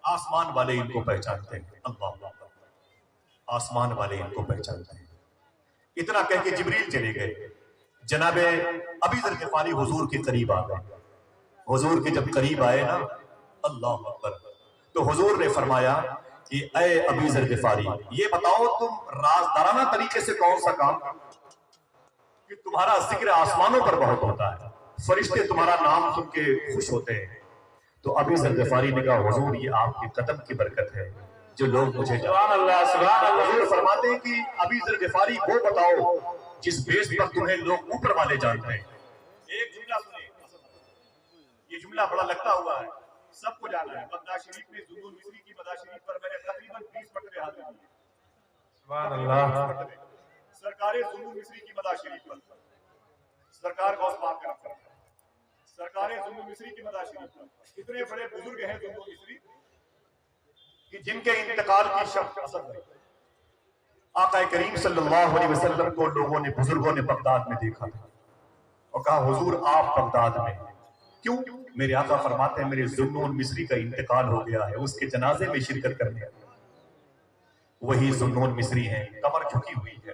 آسمان والے ان کو پہچانتے ہیں. اللہ آسمان والے ان کو پہچانتے ہیں. اتنا کہہ کے جبریل چلے گئے. جناب ابی ذر غفاری حضور کے قریب آ گئے. حضور کے جب قریب آئے نا, اللہ اکبر, تو حضور نے فرمایا کہ اے ابی ذر غفاری یہ بتاؤ تم رازدارانہ طریقے سے کون سا کام کہ تمہارا ذکر آسمانوں پر بہت ہوتا ہے, فرشتے تمہارا نام سن کے خوش ہوتے ہیں. تو ابی ذر غفاری نے کہا حضور یہ آپ کے قدم کی برکت ہے جو لوگ مجھے سبحان اللہ سبحان اللہ. حضور فرماتے ہیں کہ ابی ذر غفاری وہ بتاؤ جس بیس پر تمہیں لوگ اوپر والے جانتے ہیں. ایک جملہ سنیں, یہ جملہ بڑا لگتا ہوا ہے, سب کو جانا ہے. بغداد شریف میں ذوالنور مصری کی مزار شریف پر میں نے تقریباً 20 مرتبے حاضری دی. سبحان اللہ. سرکار ذوالنور مصری کی مزار شریف پر سرکار غوث پاک کا نام, سرکار ذوالنور مصری کی مزار شریف پر اتنے بڑے بزرگ ہیں ذوالنور مصری کہ جن کے انتقال کی شب اثر نہیں. آقا کریم صلی اللہ علیہ وسلم کو لوگوں نے, بزرگوں نے بغداد میں دیکھا تھا اور کہا حضور آپ بغداد میں کیوں؟ میرے آقا فرماتے ہیں میرے ذوالنور مصری کا انتقال ہو گیا ہے, اس کے جنازے میں شرکت کرنے. وہی ذوالنور مصری ہیں, کمر جھکی ہوئی ہے,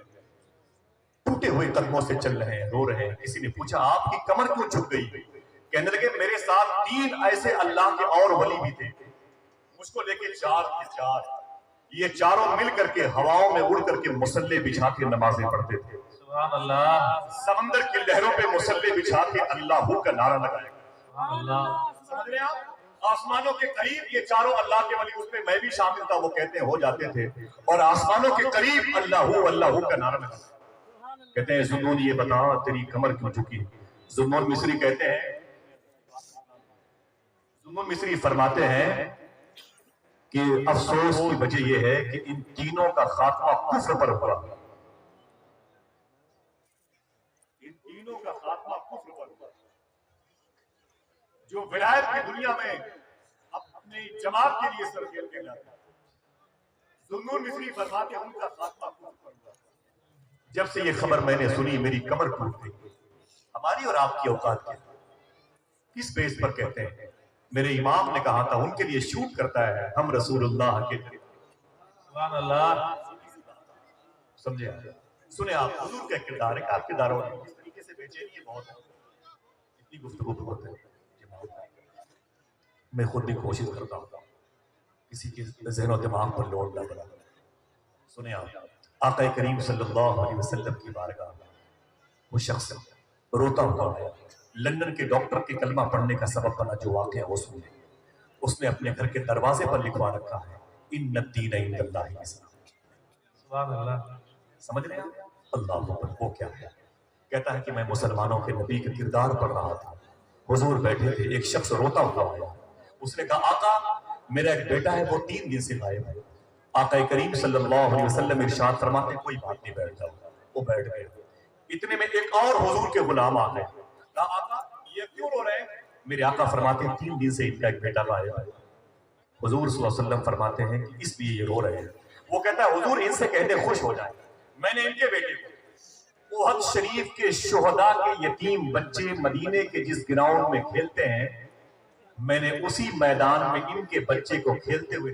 ٹوٹے ہوئے قدموں سے چل رہے ہیں, رو رہے ہیں. کسی نے پوچھا آپ کی کمر کیوں جھک گئی؟ کہنے لگے میرے ساتھ 3 ایسے اللہ کے اور ولی بھی تھے, مجھ کو لے کے 4 کے 4, یہ چاروں مل کر کے ہواؤں میں اڑ کر کے مصلے بچھا کے نمازیں پڑھتے تھے. سبحان اللہ. سمندر کی لہروں پہ مصلے بچھا کے اللہ کا نعرہ لگائے. سبحان اللہ. سمجھ رہے آپ؟ آسمانوں کے قریب یہ چاروں اللہ کے ولی, اس میں میں بھی شامل تھا, وہ کہتے ہیں ہو جاتے تھے, اور آسمانوں کے قریب اللہ کا نعرہ لگائے. کہتے ہیں ذوالنور یہ بتا تیری کمر کیوں جھکی؟ ذوالنور مصری کہتے ہیں, ذوالنور مصری فرماتے ہیں کہ افسوس کی وجہ یہ ہے کہ ان تینوں کا خاتمہ کفر پر ہوا. ان تینوں کا خاتمہ کفر پر ہوا. جو ولایت کی دنیا میں اپنی جماعت کے لیے سر کھیل کے لاتے, ذوالنور مصری فرماتے ہیں ان کا خاتمہ کفر پر ہوا. جب سے یہ خبر میں نے سنی میری کمر ٹوٹ گئی. ہماری اور آپ کی اوقات کیا, کس بیس پر کہتے ہیں؟ میرے امام نے کہا تھا ان کے لیے شوٹ کرتا ہے, ہم رسول اللہ کے لیے. سبحان اللہ. سمجھے سنیں آپ, حضور کا کردار ہے کہ آپ کرداروں نے اس طریقے سے بے چینی بہت ہے, اتنی گفتگو بہت ہے. میں خود بھی کوشش کرتا ہوں کسی کے ذہن و دماغ پر لوڈ نہ بنا. سنیں آپ, آقا کریم صلی اللہ علیہ وسلم کی بارگاہ وہ شخص روتا ہوا ہے, لندن کے ڈاکٹر کے کلمہ پڑھنے کا سبب بنا جو واقعہ وہ سنے. اس نے اپنے گھر کے دروازے پر لکھوا رکھا ہے ان الدین عند اللہ الاسلام. سبحان اللہ. سمجھ رہے ہیں اللہ اکبر. وہ کیا ہے؟ کہتا ہے کہ میں مسلمانوں کے نبی کے کردار پڑھ رہا تھا, حضور بیٹھے تھے, ایک شخص روتا ہوا آیا. اس نے کہا آقا میرا ایک بیٹا ہے وہ 3 دن سے غائب ہے. آقا کریم صلی اللہ علیہ وسلم ارشاد فرماتے ہیں کوئی بات نہیں, بیٹھ جاؤ. وہ بیٹھ گئے. اتنے میں ایک اور حضور کے غلام آ گئے. کہا آقا یہ کیوں رو رہے ہیں؟ میرے آقا فرماتے ہیں 3 دن سے ان کا ایک بیٹا غائب ہے. حضور صلی اللہ علیہ وسلم فرماتے ہیں کہ اس لیے یہ رو رہے ہیں. وہ کہتا ہے حضور ان سے کہہ دے خوش ہو جائیں, میں نے ان کے بیٹے کو احد شریف کے شہداء کے یتیم بچے مدینے کے جس گراؤنڈ میں کھیلتے ہیں, میں نے اسی میدان میں ان کے بچے کو کھیلتے ہوئے.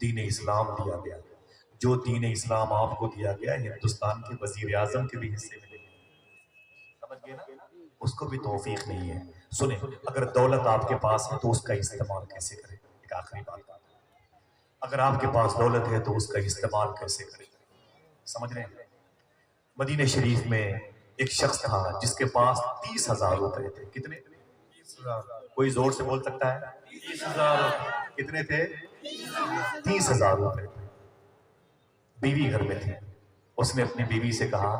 دین اسلام دیا گیا. جو دین اسلام آپ کو دیا گیا ہندوستان کے وزیر اعظم کے بھی حصے میں نہیں. سمجھ گئے نا؟ اس کو بھی توفیق نہیں ہے. سنیں، اگر دولت آپ کے پاس ہے تو اس کا استعمال کیسے کریں؟ ایک آخری بات. اگر آپ کے پاس دولت ہے تو اس کا استعمال کیسے کریں؟ سمجھ رہے ہیں؟ مدینہ شریف میں ایک شخص تھا جس کے پاس 30,000 روپے تھے. کتنے؟ 30,000. کوئی زور سے بول سکتا ہے؟ 30,000. کتنے تھے؟ 30,000 روپے. بیوی گھر میں تھی. اس نے اپنی بیوی سے کہا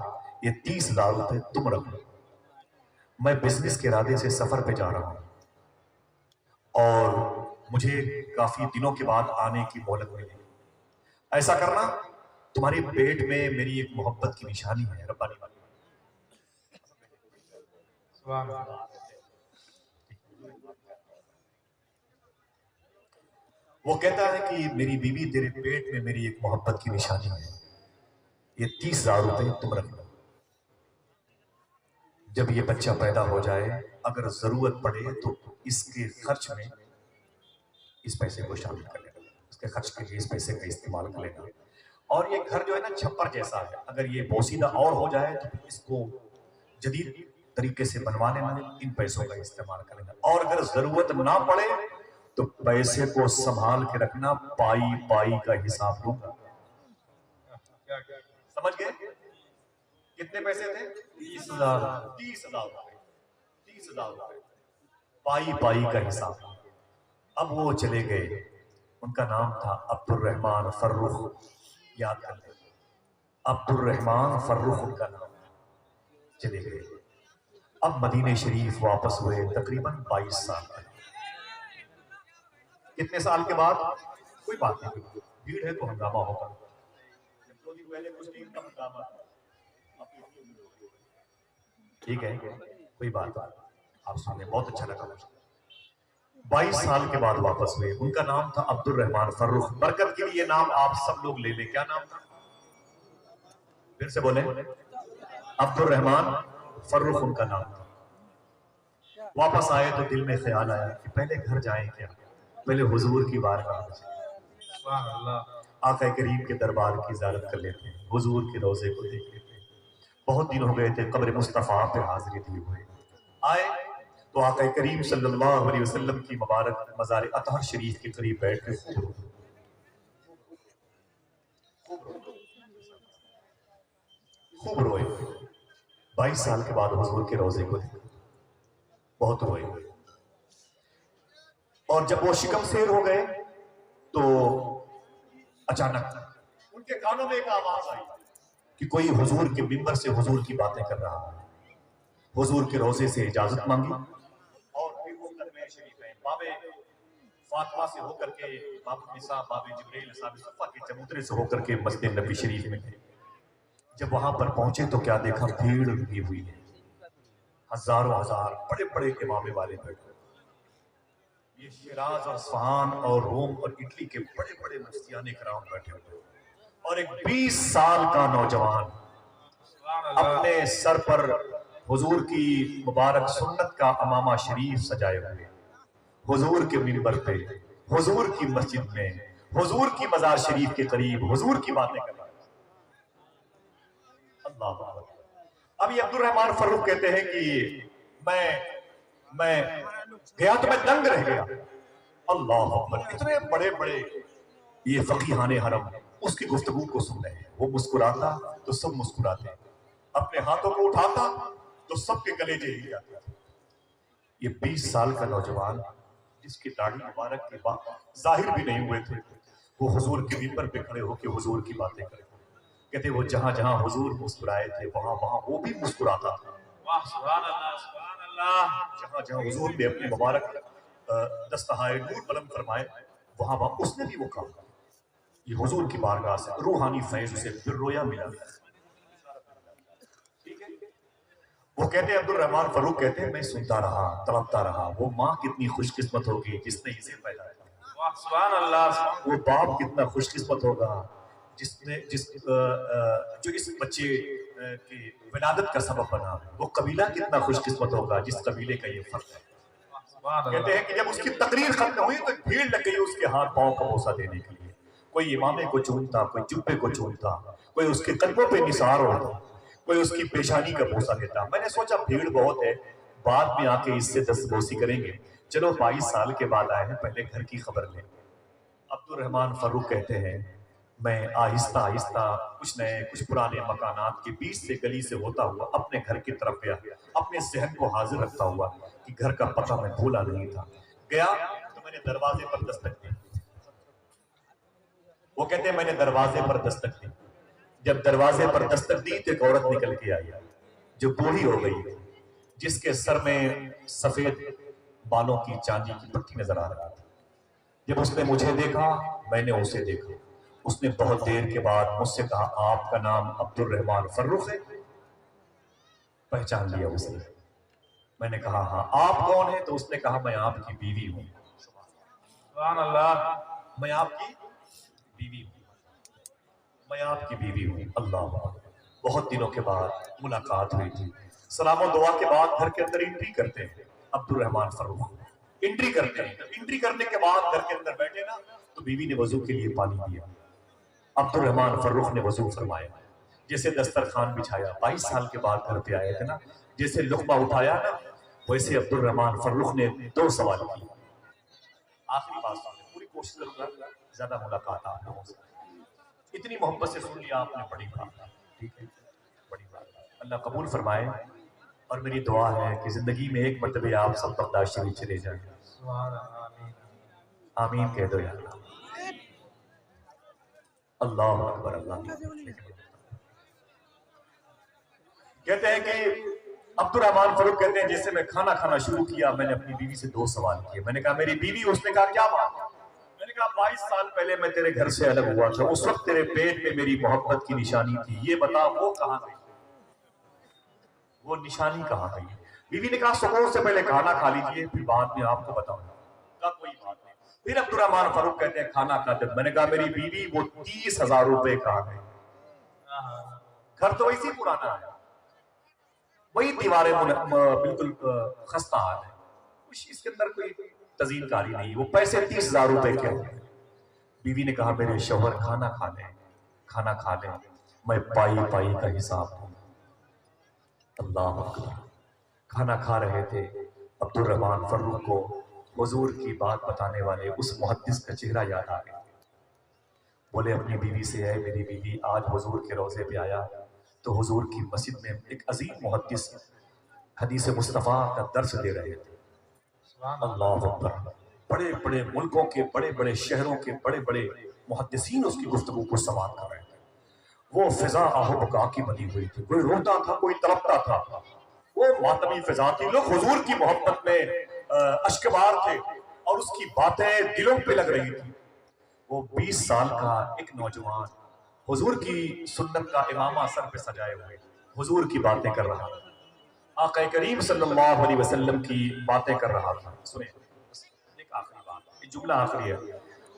یہ 30,000 روپے تم رکھ لو، میں بزنس کے ارادے سے سفر پہ جا رہا ہوں اور مجھے کافی دنوں کے بعد آنے کی مہلت ملی. ایسا کرنا تمہاری پیٹ میں میری ایک محبت کی نشانی ہے. ربانی بات. سبحان اللہ. وہ کہتا ہے کہ میری بیوی تیرے پیٹ میں میری ایک محبت کی نشانی ہے، یہ 30,000 روپے تم رکھ لو. جب یہ بچہ پیدا ہو جائے اگر ضرورت پڑے تو اس کے خرچ میں اس پیسے کو شامل کر لینا، اس کے خرچ کے لیے اس پیسے کا استعمال کر لینا. اور یہ گھر جو ہے نا چھپر جیسا ہے، اگر یہ بوسیدہ اور ہو جائے تو اس کو جدید طریقے سے بنوا لینا، ان پیسوں کا استعمال کر لینا. اور اگر ضرورت نہ پڑے تو پیسے کو سنبھال کے رکھنا، پائی پائی کا حساب دوں گا. سمجھ گئے؟ کتنے پیسے تھے؟ 30,000. 30,000 روپے. 30,000 روپے پائی پائی کا حساب. اب وہ چلے گئے. ان کا نام تھا عبد الرحمن فرخ. یاد کر لیں، عبد الرحمن فرخ ان کا نام تھا. چلے گئے. اب مدینہ شریف واپس ہوئے تقریباً 22 سال تک. کتنے سال کے بعد؟ کوئی بات نہیں، بھیڑ ہے تو ہنگامہ ہوگا. ٹھیک ہے، کوئی بات آپ سنیں، بہت اچھا لگا مجھے. 22 سال کے بعد واپس ہوئے. ان کا نام تھا عبد الرحمن فرخ. برکت کے لیے نام آپ سب لوگ لے لیں. کیا نام تھا؟ پھر سے بولیں. عبد الرحمن فرخ ان کا نام تھا. واپس آئے تو دل میں خیال آیا کہ پہلے گھر جائیں کیا، پہلے حضور کی بارگاہ میں جائیں، سبحان اللہ. آقا کریم کے دربار کی زیارت کر لیتے ہیں، حضور کے روضے کو دیکھ لیتے ہیں. بہت دن ہو گئے تھے قبر مصطفیٰ پہ حاضری دی ہوئے. آئے تو آقا کریم صلی اللہ علیہ وسلم کی مبارک مزار اطہر شریف کے قریب بیٹھ کے خوب روئے. 22 سال کے بعد حضور کے روضے کو دیکھا، بہت روئے. اور جب وہ شکم سیر ہو گئے تو اچانک ان کے کانوں میں ایک آواز آئی کہ کوئی حضور کے منبر سے حضور کی باتیں کر رہا ہے. حضور کے روضے سے اجازت مانگی اور پھر وہ قدمِ شریف ہیں باب فاطمہ سے ہو کر کے باب النساء، باب جبریل، صاحب صفا کے چبوترے سے ہو کر کے مسجد نبی شریف میں گئے. جب وہاں پر پہنچے تو کیا دیکھا؟ بھیڑ لگی ہوئی ہے، ہزاروں ہزار بڑے بڑے امامے والے بیٹھے. یہ شیراز اور اصفہان اور روم اور اٹلی کے بڑے بڑے مفتیان کرام بیٹھے ہوئے. اور ایک 20 سال کا نوجوان اپنے سر پر حضور کی مبارک سنت کا امامہ شریف سجائے ہوئے، حضور کے منبر پہ، حضور کی مسجد میں، حضور کی مزار شریف کے قریب حضور کی باتیں کر رہا ہے. اللہ اکبر. اب یہ عبد الرحمن فروخ کہتے ہیں کہ میں گیا تو میں دنگ رہ گیا. اللہ اکبر. اتنے بڑے بڑے یہ فقیہان حرم اس کی گفتگو کو سن رہے ہیں. وہ مسکراتا تو سب مسکراتے، اپنے ہاتھوں کو اٹھاتا تو سب کے گلے جھیل جاتے. یہ 20 سال کا نوجوان جس کی داڑھی مبارک کے بعد ظاہر بھی نہیں ہوئے تھے، وہ حضور کے منبر پہ کھڑے ہو کے حضور کی باتیں کرتے. کہتے وہ جہاں جہاں حضور مسکرائے تھے وہاں وہاں وہ بھی مسکراتا تھا. واہ سبحان اللہ سبحان اللہ. جہاں جہاں حضور نے اپنے مبارک دستہائے نور بلند فرمائے وہاں وہاں اس نے بھی وہ کام کیا. یہ حضور کی بارگاہ سے روحانی فیض اسے پھر رویا ملا. وہ کہتے ہیں عبد الرحمن فروخ کہتے ہیں میں سنتا رہا تڑپتا رہا. وہ ماں کتنی خوش قسمت ہوگی جس نے اسے پیدا کیا. واہ سبحان اللہ. وہ باپ کتنا خوش قسمت ہوگا جو اس بچے کی ولادت کا سبب بنا. وہ قبیلہ کتنا خوش قسمت ہوگا جس قبیلے کا یہ فرد ہے. کہتے ہیں کہ جب اس کی تقریر ختم ہوئی تو بھیڑ لگ گئی اس کے ہاتھ پاؤں کا بوسہ دینے کے لیے. کوئی امامے کو چومتا، کوئی جبے کو چومتا، کوئی اس کے قدموں پہ نثار ہوتا، کوئی اس کی پیشانی کا بوسہ لیتا۔ میں نے سوچا بھیڑ بہت ہے، بعد میں آ کے اس سے دستبوسی کریں گے، چلو 22 سال کے بعد آئے ہیں، پہلے گھر کی خبر لیں۔ عبد الرحمن فروخ کہتے ہیں میں آہستہ آہستہ کچھ نئے کچھ پرانے مکانات کے بیچ سے گلی سے ہوتا ہوا اپنے گھر کی طرف گیا، اپنے ذہن کو حاضر رکھتا ہوا کہ گھر کا پتہ میں بھولا نہیں تھا۔ گیا تو میں نے دروازے پر دستک دی، وہ کہتے ہیں میں نے دروازے پر دستک دی، جب دروازے پر دستک دی تو ایک عورت نکل کے آئی جو بوڑھی ہو گئی، جس کے سر میں سفید بالوں کی چاندی کی پٹی نظر آ رہا تھا۔ جب اس نے مجھے دیکھا، میں نے اسے دیکھا، اس نے بہت دیر کے بعد مجھ سے کہا آپ کا نام عبد الرحمن فروخ ہے؟ پہچان لیا اس نے۔ میں نے کہا ہاں۔ آپ کون ہیں؟ تو اس نے کہا میں آپ کی بیوی ہوں۔ سبحان اللہ، میں آپ کی بیوی ہوں، میں آپ کی بیوی ہوں۔ اللہ، بہت دنوں کے بعد ملاقات ہوئی تھی، سلام و دعا کے بعد گھر کے اندر انٹری کرتے ہیں عبد الرحمن فروخ، انٹری کرتے ہیں۔ انٹری کرنے کے بعد گھر کے اندر بیٹھے نا تو بیوی نے وضو کے لیے پانی دیا، عبد الرحمن فروخ نے وضو فرمایا، جیسے دسترخوان بچھایا، 22 سال کے بعد گھر پہ آئے تھے نا، جیسے لقمہ اٹھایا نا ویسے عبد الرحمن فروخ نے 2 سوال کی۔ آخری بات سن لیں، پوری کوشش کروں گا زیادہ ملاقات آپ لوگوں سے، اتنی محبت سے سن لیا آپ نے، بڑی بات، ٹھیک ہے، بڑی بات، اللہ قبول فرمائے۔ اور میری دعا ہے کہ زندگی میں ایک مرتبہ آپ سب بغداد شریف چلے جائیں۔ سبحان اللہ، آمین کہہ دو یا اللہ۔ اللہ اکبر، اللہ کہتے ہیں کہ عبد الرحمن فروخ کہتے ہیں جیسے میں کھانا کھانا شروع کیا میں نے اپنی بیوی سے 2 سوال کیے۔ میں نے کہا میری بیوی، اس نے کہا کیا بات؟ میں نے کہا 22 سال پہلے میں تیرے گھر سے الگ ہوا تھا، اس وقت تیرے پیٹ میں میری محبت کی نشانی تھی، یہ بتا وہ کہاں گئی؟ وہ نشانی کہاں گئی؟ بیوی نے کہا سکون سے پہلے کھانا کھا لیجئے پھر بعد میں آپ کو بتاؤں گا۔ کہا کوئی بات نہیں۔ پھر عبد الرحمن فروخ کہتے ہیں کھانا کھاتے، میں نے کہا میری بیوی وہ 30,000 روپے کہاں گئے؟ گھر تو ویسے ہی پرانا ہے، وہی دیواریں بالکل خستہ حال ہے، کچھ اس کے اندر کوئی تزئین کاری نہیں، وہ پیسے 30,000 روپے کے ہوئے۔ بیوی نے کہا میرے شوہر کھانا کھا لیں، کھانا کھا لیں، میں پائی پائی کا حساب دوں۔ اللہ اکبر۔ کھانا کھا رہے تھے، عبد الرحمن فروخ کو حضور کی بات بتانے والے اس محدث کا چہرہ یاد آ گیا۔ بولے اپنی بیوی سے اے میری بیوی، آج حضور کے روضے پہ آیا تو حضور کی مسجد میں ایک عظیم محدث حدیث مصطفیٰ کا درس دے رہے تھے۔ اللہ اکبر۔ بڑے بڑے ملکوں کے، بڑے بڑے شہروں کے بڑے بڑے محدثین اس کی گفتگو کو سماعت کر رہے تھے۔ وہ فضا آہ و بکا کی بنی ہوئی تھی، کوئی روتا تھا کوئی تڑپتا تھا، وہ ماتمی فضا تھی، لوگ حضور کی محبت میں اشکبار تھے اور اس کی باتیں دلوں پہ لگ رہی تھی۔ وہ 20 سال کا ایک نوجوان حضور کی سنت کا امامہ سر پہ سجائے ہوئے حضور کی باتیں کر رہا تھا، آقا کریم صلی اللہ علیہ وسلم کی باتیں کر رہا تھا۔ سنیں ایک آخری بات، یہ جملہ آخری ہے،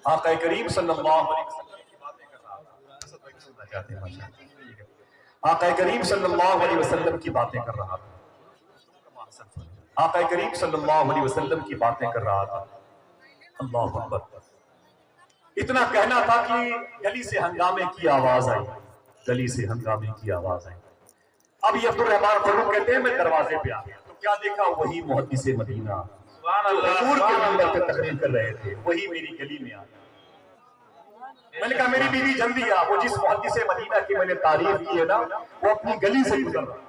آقا کریم صلی اللہ علیہ وسلم کی باتیں کر رہا تھا، آقا کریم صلی اللہ علیہ وسلم کی باتیں کر رہا تھا، آقا کریم صلی اللہ علیہ وسلم کی باتیں کر رہا تھا۔ اللہ اکبر۔ اتنا کہنا تھا کہ گلی سے ہنگامے کی آواز آئی، گلی سے ہنگامے کی آواز آئی۔ اب یہ عبد الرحمن فروخ کہتے ہیں میں دروازے پہ آ گیا تو کیا دیکھا؟ وہی محدث مدینہ حضور کے منبر پہ تقریر کر رہے تھے، وہی میری گلی میں آیا۔ میں نے کہا میری بیوی جلدی آ، وہ جس محدث مدینہ کی میں نے تعریف کی ہے نا وہ اپنی گلی سے گزر رہا ہے،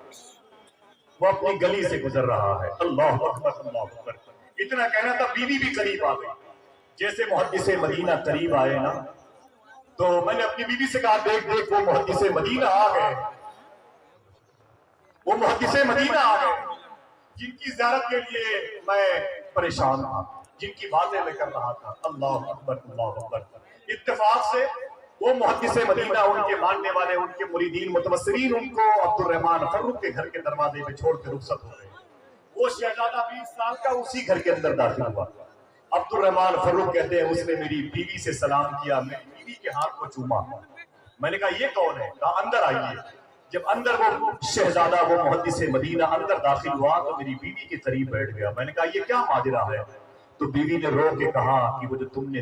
وہ اپنی گلی سے گزر رہا ہے۔ اللہ اکبر، اللہ اکبر۔ اتنا کہنا تھا، بیوی بھی قریب آ گئی۔ جیسے محدث مدینہ قریب آئے نا تو میں نے اپنی بیوی سے کہا دیکھ دیکھ وہ محدث مدینہ آ گئے، وہ محدث مدینہ آ گئے جن کی زیارت کے لیے میں پریشان تھا، جن کی باتیں میں کر رہا تھا۔ اللہ اکبر، اللہ اکبر۔ اتفاق سے وہ محدث مدینہ، ان کے ماننے والے، ان کے مریدین متوسرین ان کو عبد الرحمن فروخ کے گھر کے دروازے پہ چھوڑ کے رخصت ہو گئے۔ وہ شہزادہ 20 سال کا اسی گھر کے اندر داخل ہوا۔ عبد الرحمن فروخ کہتے ہیں اس نے میری بیوی سے سلام کیا، میری بیوی کے ہاتھ کو چوما۔ میں نے کہا یہ کون ہے؟ کہا اندر آئیے۔ جب اندر وہ شہزادہ، وہ محدث مدینہ اندر داخل ہوا تو میری بیوی کے قریب بیٹھ گیا۔ میں نے کہا یہ کیا ماجرا ہے؟ تو بیوی نے رو کے کہا کہ وہ جو تم نے